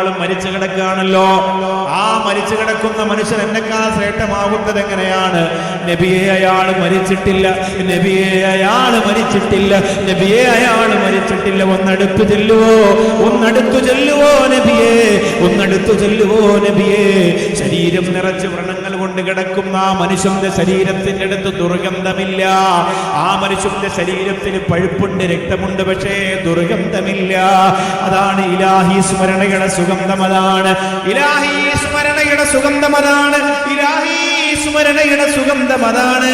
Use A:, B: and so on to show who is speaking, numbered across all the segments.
A: ഒരാൾ മരിച്ചു കിടക്കുകയാണല്ലോ, ആ മരിച്ചു കിടക്കുന്ന മനുഷ്യൻ എന്നെക്കാൾ ശ്രേഷ്ഠമാകുന്നത് എങ്ങനെയാണ്? നബിയെ അയാൾ മരിച്ചിട്ടില്ല, നബിയെ അയാൾ മരിച്ചിട്ടില്ല, നബിയെ അയാൾ മരിച്ചിട്ടില്ല. ഒന്നടുത്തു ചെല്ലുവോ, ഒന്നടുത്തു ചെല്ലുവോ നബിയെ, ഒന്നടുത്തു ചെല്ലുവോ നബിയെ. ശരീരം നിറച്ച് വ്രണങ്ങൾ കൊണ്ട് കിടക്കുന്ന ആ മനുഷ്യന്റെ ശരീരത്തിന്റെ അടുത്ത് ദുർഗന്ധമില്ല. ആ മനുഷ്യന്റെ ശരീരത്തിന് പഴുപ്പുണ്ട്, രക്തമുണ്ട്, പക്ഷേ ദുർഗന്ധമില്ല. അതാണ് ഇലാഹി സ്മരണയുടെ സുഗന്ധം. അതാണ് ഇലാഹി സ്മരണയുടെ സുഗന്ധം. അതാണ് ഇലാഹി സ്മരണയുടെ സുഗന്ധം. അതാണ്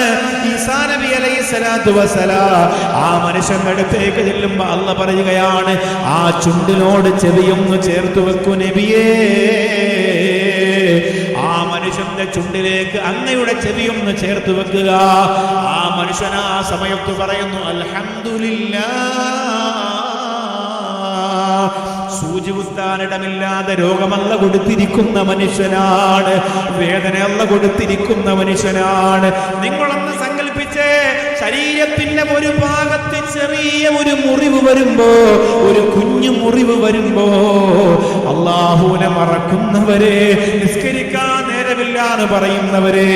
A: ഈസാ നബി അലൈഹിസ്സലാത്തു വസ്സലാം ആ മനുഷ്യന്റെ അടുത്തേക്ക് ചെല്ലുമ്പോ അല്ലാഹ് പറയുകയാണ്, ആ ചുണ്ടിനോട് ചെവിയൊന്ന് ചേർത്ത് വെക്കൂ നബിയേ. ആ മനുഷ്യന്റെ ചുണ്ടിലേക്ക് അങ്ങയുടെ ചെവിയൊന്ന് ചേർത്ത് വെക്കുക. ആ മനുഷ്യൻ ആ സമയത്ത് പറയുന്നു, അൽഹംദുലില്ലാഹ്. സൂചി കുത്താനിടമില്ലാതെ രോഗമല്ല കൊടുത്തിരിക്കുന്ന മനുഷ്യനാണ്, വേദനയല്ല കൊടുത്തിരിക്കുന്ന മനുഷ്യനാണ്. നിങ്ങളൊന്ന് സങ്കല്പിച്ചേ, ശരീരത്തിന്റെ ഒരു ഭാഗത്ത് ചെറിയ ഒരു മുറിവ് വരുമ്പോ, ഒരു കുഞ്ഞു മുറിവ് വരുമ്പോ അല്ലാഹുവിനെ മറക്കുന്നവരെ, നിസ്കരിക്കാൻ നേരമില്ലാന്ന് പറയുന്നവരെ,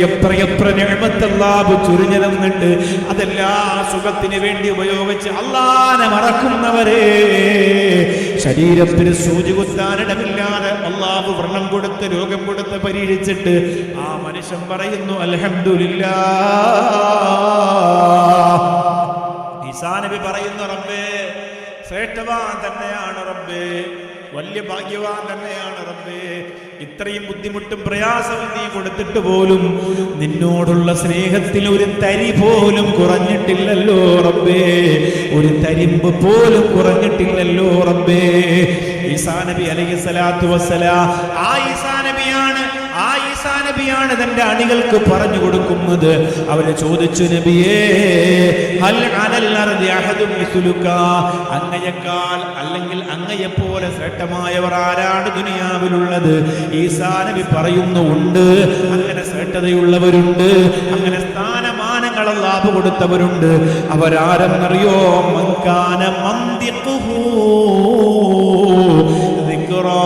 A: എത്രയെത്ര നിഅമത്ത് അല്ലാഹു ചുരിഞ്ഞു തന്നിട്ട് അതെല്ലാം സുഖത്തിന് വേണ്ടി ഉപയോഗിച്ച് അല്ലാഹനെ മറക്കുന്നവരെ, ശരീരത്തിന് സൂചി കുത്താനിടമില്ലാതെ അല്ലാഹു വ്രണം കൊടുത്ത് രോഗം കൊടുത്ത് പരീക്ഷിച്ചിട്ട് ആ മനുഷ്യൻ പറയുന്നു, അൽഹംദുലില്ലാഹ്. ഈസാ നബി പറയുന്നു, റബ്ബേ ശ്രേഷ്ഠവാൻ തന്നെയാണ് റബ്ബേ, വലിയ ഭാഗ്യവാൻ തന്നെയാണ് റബ്ബേ. ഇത്രയും ബുദ്ധിമുട്ടും പ്രയാസവും നീ കൊടുത്തിട്ട് പോലും നിന്നോടുള്ള സ്നേഹത്തിൽ ഒരു തരി പോലും കുറഞ്ഞിട്ടില്ലല്ലോ റബ്ബേ, ഒരു തരിമ്പ് പോലും കുറഞ്ഞിട്ടില്ലല്ലോ റബ്ബേ. ഈസാ നബി അലൈഹിസ്സലാത്തു വസ്സലാം ആ ഈസാ നബിയാണ് തന്റെ അണികൾക്ക് പറഞ്ഞു കൊടുക്കുന്നത്. അവര് ചോദിച്ചു, നബിയേ ഹൽ അലൽ അർദി അഹദുൻ മിസ്ലുക, അങ്ങയേക്കാൾ അല്ലെങ്കിൽ അങ്ങയെപ്പോലെ ശ്രേഷ്ഠമായവർ ആരാണ് ദുനിയാവിലുള്ളത്? ഈസാ നബി പറയുന്നു, ഉണ്ട്, അങ്ങനെ ശ്രേഷ്ഠതയുള്ളവരുണ്ട്, അങ്ങനെ സ്ഥാനമാനങ്ങൾ അല്ലാഹു കൊടുത്തവരുണ്ട്. അവരാരെന്നറിയോ? മൻകാന മന്ദിഖുഹു ദിക്റാ,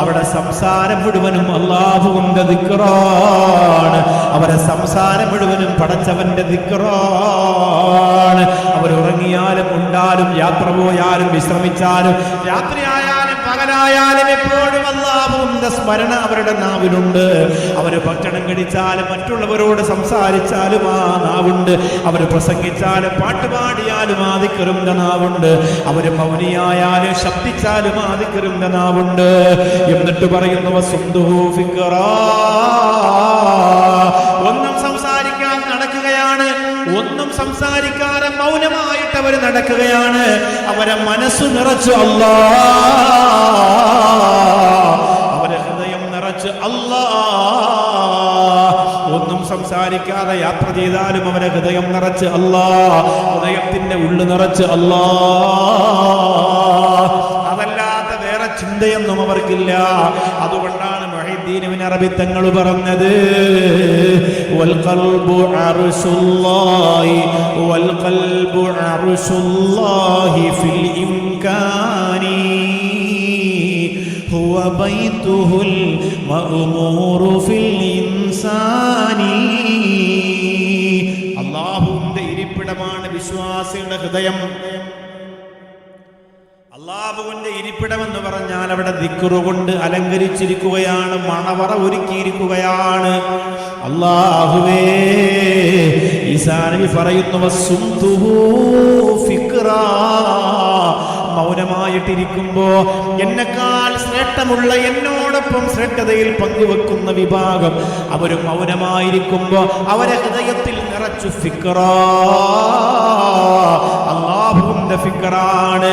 A: അവരുടെ സംസാരം മുഴുവനും അല്ലാഹുവിന്റെ ദിക്റാണ്. അവരുടെ സംസാരം മുഴുവനും പടച്ചവന്റെ ദിക്റാണ്. അവരുറങ്ങിയാലും ഉണ്ടാലും യാത്ര പോയാലും വിശ്രമിച്ചാലും രാത്രിയായാലും പകലായാലും എപ്പോഴും അല്ലാഹുവിന്റെ സ്മരണ അവരുടെ നാവിലുണ്ട്. അവര് ഭക്ഷണം കഴിച്ചാലും മറ്റുള്ളവരോട് സംസാരിച്ചാലും ആ നാവുണ്ട്. അവര് പ്രസംഗിച്ചാലും പാട്ടുപാടിയാലും ആ ദിക്റിന്റെ നാവുണ്ട്. അവര് മൗനിയായാലും ശബ്ദിച്ചാലും ആ ദിക്റിന്റെ നാവുണ്ട്. എന്നിട്ട് പറയുന്നു, വസുദ്ദുഹു ഫിക്റാ, ഒന്നും സംസാരിക്കാൻ നടക്കുകയാണ്, ഒന്നും സംസാരിക്കാതെ മൗനമായിട്ട് അവർ നടക്കുകയാണ്. അവരെ മനസ്സ് നിറച്ചു അല്ലാഹ്, അവരെ ഹൃദയം നിറച്ച് അല്ലാഹ്. ഒന്നും സംസാരിക്കാതെ യാത്ര ചെയ്താലും അവരെ ഹൃദയം നിറച്ച് അല്ലാഹ്, ഹൃദയത്തിന്റെ ഉള്ളു നിറച്ച് അല്ലാഹ്. അതല്ലാത്ത വേറെ ചിന്തയൊന്നും അവർക്കില്ല. അതുകൊണ്ടാണ് മുഹയ്യിദ്ദീൻ ഇബ്നു അറബി തങ്ങൾ പറഞ്ഞത്, വൽ ഖൽബു അർശുല്ലാഹി വൽ ഖൽബു അർശുല്ലാഹി ഫിൽ ഇംകാനി ഹുവ ബൈതുഹുൽ മഅ്മൂറു ഫിൽ ഇൻസാനി. അല്ലാഹുവിന്റെ ഇരിപ്പിടമാണ് വിശ്വാസിയുടെ ഹൃദയം. അല്ലാഹുവിന്റെ ഇരിപ്പിടമെന്ന് പറഞ്ഞാൽ അവിടെ ദിക്റ് കൊണ്ട് അലങ്കരിച്ചിരിക്കുകയാണ്, മണവറ ഒരുക്കിയിരിക്കുകയാണ്. അല്ലാഹുവേ, ഈസാ നബി പറയുന്നു, വസുദ്ദുഹു ഫിക്റാ, മൗനമായിട്ടിരിക്കുമ്പോ എന്നെക്കാൾ ശ്രേഷ്ഠമുള്ള, എന്നോടൊപ്പം ശ്രേഷ്ഠതയിൽ പങ്കുവെക്കുന്ന വിഭാഗം അവരും മൗനമായിരിക്കുമ്പോ അവരെ ഹൃദയത്തിൽ നിറച്ചു ഫിക്റാ, അല്ലാഹുവിന്റെ ഫിക്റാണ്.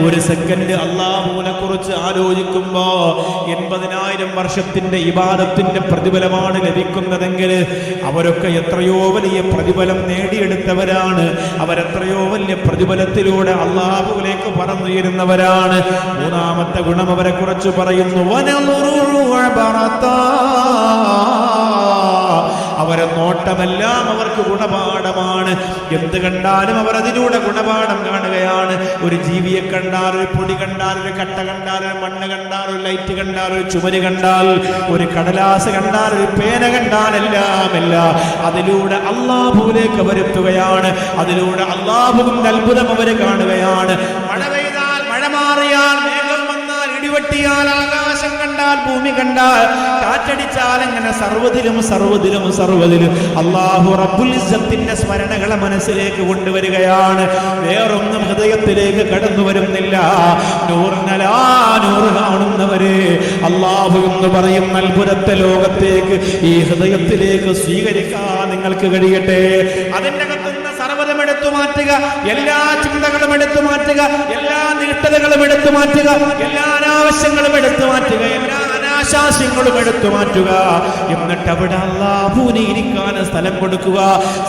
A: ഒരു സെക്കൻഡ് അല്ലാഹുവിനെ കുറിച്ച് ആലോചിക്കുമ്പോ 80,000 വർഷത്തിന്റെ ഇബാദത്തിന്റെ പ്രതിഫലമാണ് ലഭിക്കുന്നതെങ്കിൽ അവരൊക്കെ എത്രയോ വലിയ പ്രതിഫലം നേടിയെടുത്തവരാണ്. അവരെത്രയോ വലിയ പ്രതിഫലത്തിലൂടെ അല്ലാഹുവിലേക്ക് പറന്നുയരുന്നവരാണ്. മൂന്നാമത്തെ ഗുണം അവരെ കുറിച്ച് പറയുന്നു, അവരെ നോട്ടമെല്ലാം അവർക്ക് ഗുണപാഠമാണ്. എന്ത് കണ്ടാലും അവർ അതിലൂടെ ഗുണപാഠം കാണുകയാണ്. ഒരു ജീവിയെ കണ്ടാൽ, ഒരു പൊടി കണ്ടാൽ, ഒരു കട്ട കണ്ടാൽ, ഒരു മണ്ണ് കണ്ടാൽ, ഒരു ലൈറ്റ് കണ്ടാൽ, ഒരു ചുമര് കണ്ടാൽ, ഒരു കടലാസ് കണ്ടാൽ, ഒരു പേന കണ്ടാൽ എല്ലാം അതിലൂടെ അല്ലാഹുവിലേക്ക് വരുത്തുകയാണ്. അതിലൂടെ അല്ലാഹുവിന്റെ അത്ഭുതം അവര് കാണുകയാണ്. മഴ പെയ്താൽ, മഴ മാറിയാൽ, മേഘം വന്നാൽ, ഇടിവെട്ടിയാൽ, ആകാശം കണ്ടാൽ, ഭൂമി കണ്ടാൽ, കാറ്റടിച്ചാൽ, അങ്ങനെ സർവ്വതിലും അല്ലാഹു റബ്ബുൽ ഇസ്സത്തിന്റെ സ്മരണകളെ മനസ്സിലേക്ക് കൊണ്ടുവരികയാണ്. വേറൊന്നും ഹൃദയത്തിലേക്ക് കടന്നു വരുന്നില്ല. നൂറിനലാ നൂറ് കാണുന്നവരെ അല്ലാഹു എന്ന് പറയുന്ന അത്ഭുതത്തെ ലോകത്തേക്ക് ഈ ഹൃദയത്തിലേക്ക് സ്വീകരിക്കാൻ നിങ്ങൾക്ക് കഴിയട്ടെ. അതിന്റെ അകത്തുനിന്ന് സർവ്വതും എടുത്തു മാറ്റുക, എല്ലാ ചിന്തകളും എടുത്തു മാറ്റുക, എല്ലാ നീട്ടതകളും എടുത്തു മാറ്റുക, എല്ലാ അനാവശ്യങ്ങളും എടുത്തു മാറ്റുക, എല്ലാ അനാശാസ്യങ്ങളും എടുത്തു മാറ്റുക. എന്നിട്ട് അവിടെ അല്ലാഹുവിനെ ഇരിക്കാൻ സ്ഥലം കൊടുക്കുക,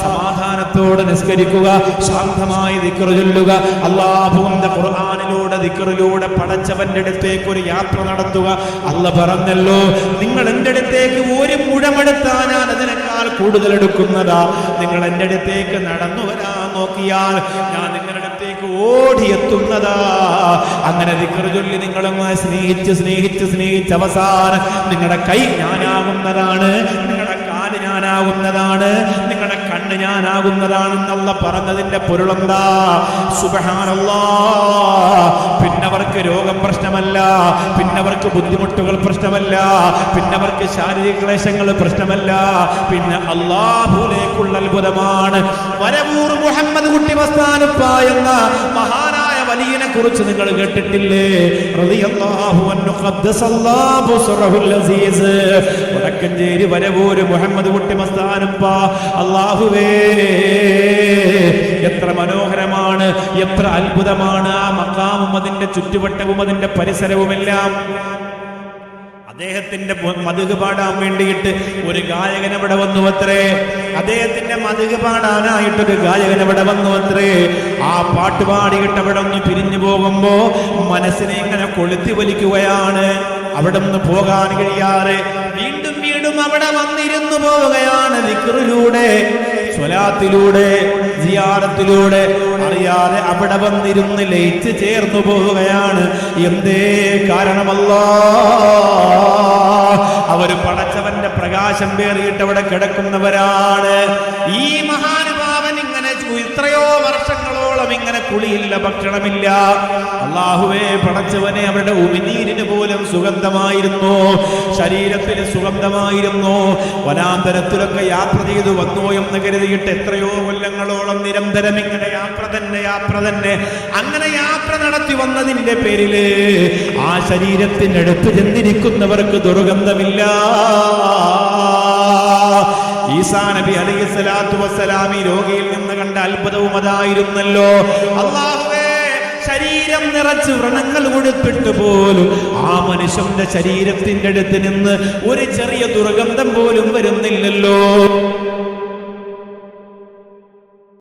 A: സമാധാനത്തോടെ നിസ്കരിക്കുക, ശാന്തമായി ദിക്ർ ചൊല്ലുക. അല്ലാഹുവിന്റെ ഖുർആനിലൂടെ ദിക്റിലൂടെ പടച്ചവന്റെ അടുത്തേക്ക് ഒരു യാത്ര നടത്തുക. അല്ലാഹു പറഞ്ഞല്ലോ, നിങ്ങൾ എൻ്റെ അടുത്തേക്ക് ഒരു മുഴമെടുത്താൽ ഞാൻ അതിനേക്കാൾ കൂടുതൽ എടുക്കുന്നതാ. നിങ്ങൾ എൻ്റെ അടുത്തേക്ക് നടന്നു വരാൻ നോക്കിയാൽ ഞാൻ നിങ്ങളുടെ അടുത്തേക്ക് ഓടിയെത്തുന്നതാ. അങ്ങനെ ദിക്ർ ചൊല്ലി നിങ്ങളങ്ങ് സ്നേഹിച്ച് അവസാനം നിങ്ങളുടെ കൈ ഞാനാകുന്നതാണ്, നിങ്ങളുടെ കാല് ഞാനാകുന്നതാണ്, നിങ്ങളുടെ കണ്ണ് ഞാനാകുന്നതാണെന്നുള്ള പറഞ്ഞതിന്റെ പൊരുളെന്താ? സുബ്ഹാനല്ലാഹ്. പിന്നവർക്ക് രോഗം പ്രശ്നമല്ല, പിന്നവർക്ക് ബുദ്ധിമുട്ടുകൾ പ്രശ്നമല്ല, പിന്നവർക്ക് ശാരീരിക ക്ലേശങ്ങൾ പ്രശ്നമല്ല, പിന്നെ അല്ലാഹുവിലേക്കുള്ള അത്ഭുതമാണ്. വരവൂർ മുഹമ്മദ് കുട്ടി മസ്താനുപ്പ എന്ന മഹാനായ വലിയനെ കുറിച്ച് നിങ്ങൾ കേട്ടിട്ടില്ലേ? റളിയല്ലാഹു അൻഹു ഖദ്ദസല്ലാഹു സിറഹുൽ അസീസ്. വടക്കഞ്ചേരി വരവൂർ മുഹമ്മദ് കുട്ടി മസ്താനുപ്പ. അല്ലാഹുവേ, എത്ര മനോഹരമാണ്, എത്ര അത്ഭുതമാണ് ആ മഖാമും അതിന്റെ ചുറ്റുവട്ടവും അതിന്റെ പരിസരവുമെല്ലാം. അദ്ദേഹത്തിന്റെ മദ്ഹ് പാടാൻ വേണ്ടിയിട്ട് ഒരു ഗായകൻ അവിടെ വന്നു അത്രേ. അദ്ദേഹത്തിന്റെ മദ്ഹ് പാടാനായിട്ടൊരു ഗായകൻ അവിടെ വന്നു അത്രേ. ആ പാട്ട് പാടിയിട്ട് അവിടെ ഒന്ന് പിരിഞ്ഞു പോകുമ്പോ മനസ്സിനെ ഇങ്ങനെ കൊളുത്തി വലിക്കുകയാണ്. അവിടെ നിന്ന് പോകാൻ കഴിയാതെ വീണ്ടും അവിടെ വന്നിരുന്നു പോവുകയാണ്. ദിക്റിലൂടെ, സ്വലാത്തിലൂടെ, സിയാറത്തിലൂടെ അറിയാതെ അവിടെ വന്നിരുന്ന് ലയിച്ച് ചേർന്നു പോവുകയാണ്. എന്തേ കാരണമല്ലാഹ്, അവര് പടച്ചവന്റെ പ്രകാശം പേറിയിട്ട് അവിടെ കിടക്കുന്നവരാണ്. ഈ മഹാനുഭാവൻ ഇങ്ങനെ ഇത്രയോ വർഷങ്ങളോളം ഇങ്ങനെ കുളിയില്ല, ഭക്ഷണമില്ല. അല്ലാഹുവേ, പടച്ചവനെ, അവരുടെ ഉമിനീരിന് പോലും സുഗന്ധമായിരുന്നു, ശരീരത്തിന് സുഗന്ധമായിരുന്നു. വനാന്തരത്തിലൊക്കെ യാത്ര ചെയ്തു വന്നു എന്ന് കരുതിയിട്ട് എത്രയോ കൊല്ലങ്ങളോളം നിരന്തരം ഇങ്ങനെ യാത്ര തന്നെ അങ്ങനെ യാത്ര നടത്തി വന്നതിന്റെ പേരില് ആ ശരീരത്തിനടുത്ത് ചെന്നിരിക്കുന്നവർക്ക് ദുർഗന്ധമില്ല. ഈസാ നബി അലൈഹിസ്സലാത്തു വസ്സലാം ഈ രോഗിയിൽ നിന്ന് കണ്ട അത്ഭുതവും അതായിരുന്നല്ലോ. അല്ലാഹുവേ, ശരീരം നിറച്ച് വ്രണങ്ങൾ കൊടുത്തിട്ട് പോലും ആ മനുഷ്യന്റെ ശരീരത്തിന്റെ അടുത്ത് നിന്ന് ഒരു ചെറിയ ദുർഗന്ധം പോലും വരുന്നില്ലല്ലോ.